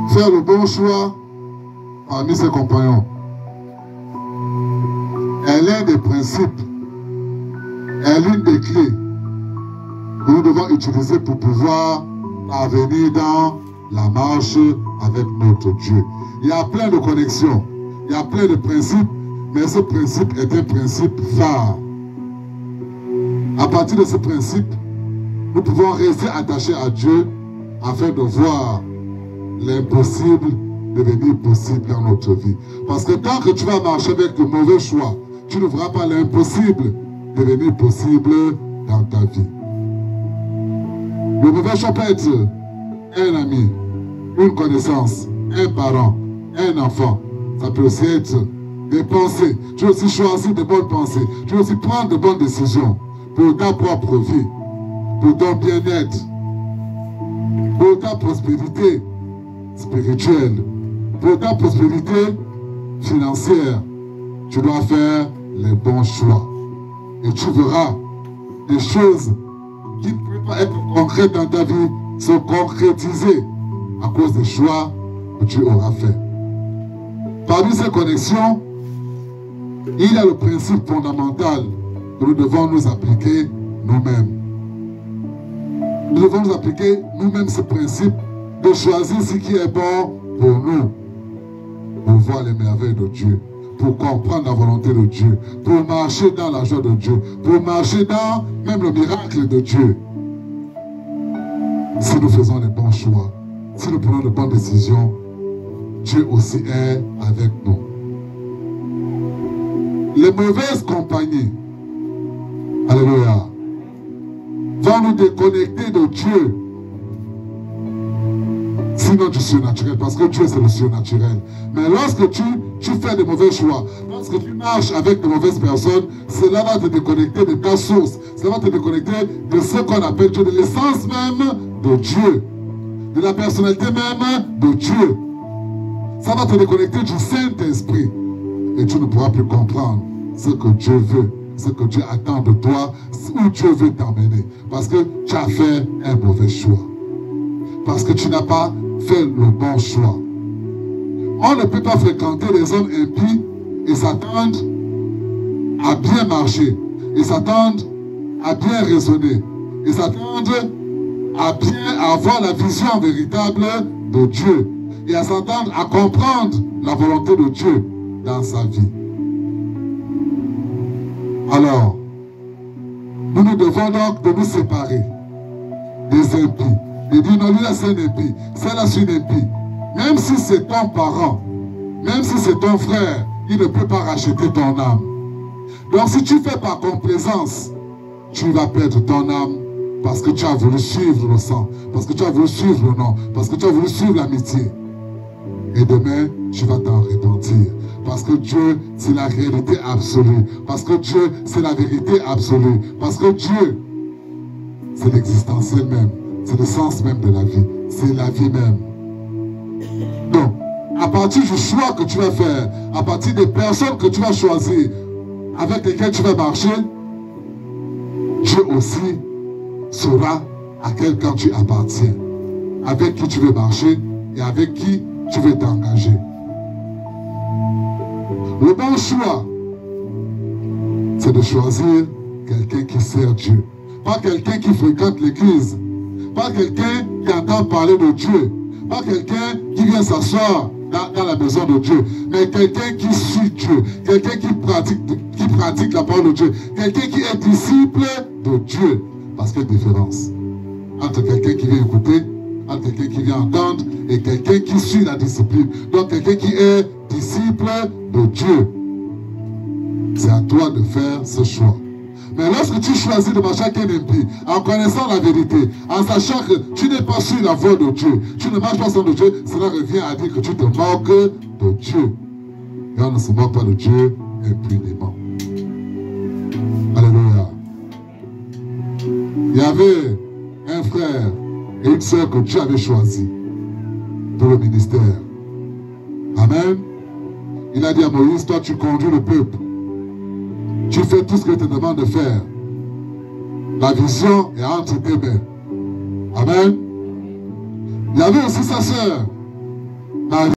faire le bon choix parmi ses compagnons est l'un des principes, est l'une des clés que nous devons utiliser pour pouvoir parvenir dans la marche avec notre Dieu. Il y a plein de connexions, il y a plein de principes, mais ce principe est un principe phare. À partir de ce principe, nous pouvons rester attachés à Dieu afin de voir l'impossible devenir possible dans notre vie. Parce que tant que tu vas marcher avec de mauvais choix, tu ne verras pas l'impossible devenir possible dans ta vie. Le mauvais choix peut être un ami, une connaissance, un parent, un enfant. Ça peut aussi être des pensées. Tu veux aussi choisir de bonnes pensées. Tu veux aussi prendre de bonnes décisions pour ta propre vie, pour ton bien-être, pour ta prospérité spirituelle, pour ta prospérité financière. Tu dois faire les bons choix. Et tu verras des choses qui ne peuvent pas être concrètes dans ta vie se concrétiser à cause des choix que tu auras faits. Parmi ces connexions, il y a le principe fondamental que nous devons nous appliquer nous-mêmes. Nous devons nous appliquer nous-mêmes ce principe de choisir ce qui est bon pour nous, pour voir les merveilles de Dieu, pour comprendre la volonté de Dieu, pour marcher dans la joie de Dieu, pour marcher dans même le miracle de Dieu. Si nous faisons les bons choix, si nous prenons de bonnes décisions, Dieu aussi est avec nous. Les mauvaises compagnies, alléluia, vont nous déconnecter de Dieu. Sinon du surnaturel, parce que Dieu c'est le surnaturel. Mais lorsque tu fais de mauvais choix, lorsque tu marches avec de mauvaises personnes, cela va te déconnecter de ta source. Cela va te déconnecter de ce qu'on appelle Dieu, de l'essence même de Dieu, de la personnalité même de Dieu. Ça va te déconnecter du Saint-Esprit. Et tu ne pourras plus comprendre ce que Dieu veut, ce que Dieu attend de toi, où Dieu veut t'emmener. Parce que tu as fait un mauvais choix. Parce que tu n'as pas fait le bon choix. On ne peut pas fréquenter les hommes impies et s'attendre à bien marcher, et s'attendre à bien raisonner, et s'attendre à bien avoir la vision véritable de Dieu, et à s'attendre à comprendre la volonté de Dieu dans sa vie. Alors, nous nous devons donc de nous séparer des impies. Et dire non, lui là c'est un impie, celle-là c'est une impie. Même si c'est ton parent, même si c'est ton frère, il ne peut pas racheter ton âme. Donc si tu fais par complaisance, tu vas perdre ton âme parce que tu as voulu suivre le sang, parce que tu as voulu suivre le nom, parce que tu as voulu suivre l'amitié. Et demain, tu vas t'en repentir. Parce que Dieu, c'est la réalité absolue. Parce que Dieu, c'est la vérité absolue. Parce que Dieu, c'est l'existentiel même. C'est le sens même de la vie. C'est la vie même. Donc, à partir du choix que tu vas faire, à partir des personnes que tu vas choisir, avec lesquelles tu vas marcher, Dieu aussi saura à quel camp tu appartiens, avec qui tu veux marcher et avec qui tu veux t'engager. Le bon choix, c'est de choisir quelqu'un qui sert Dieu. Pas quelqu'un qui fréquente l'église. Pas quelqu'un qui entend parler de Dieu. Pas quelqu'un qui vient s'asseoir dans la maison de Dieu. Mais quelqu'un qui suit Dieu. Quelqu'un qui pratique la parole de Dieu. Quelqu'un qui est disciple de Dieu. Parce qu'il y a une différence entre quelqu'un qui vient écouter, entre quelqu'un qui vient entendre et quelqu'un qui suit la discipline. Donc quelqu'un qui est disciple de Dieu. C'est à toi de faire ce choix. Mais lorsque tu choisis de marcher avec un impie, en connaissant la vérité, en sachant que tu n'es pas sur la voie de Dieu, tu ne marches pas sans de Dieu, cela revient à dire que tu te moques de Dieu. Et on ne se moque pas de Dieu impunément. Alléluia. Il y avait un frère et une sœur que Dieu avait choisi pour le ministère. Amen. Il a dit à Moïse, toi tu conduis le peuple. Tu fais tout ce que te demande de faire. La vision est entre tes mains. Amen. Il y avait aussi sa sœur Marie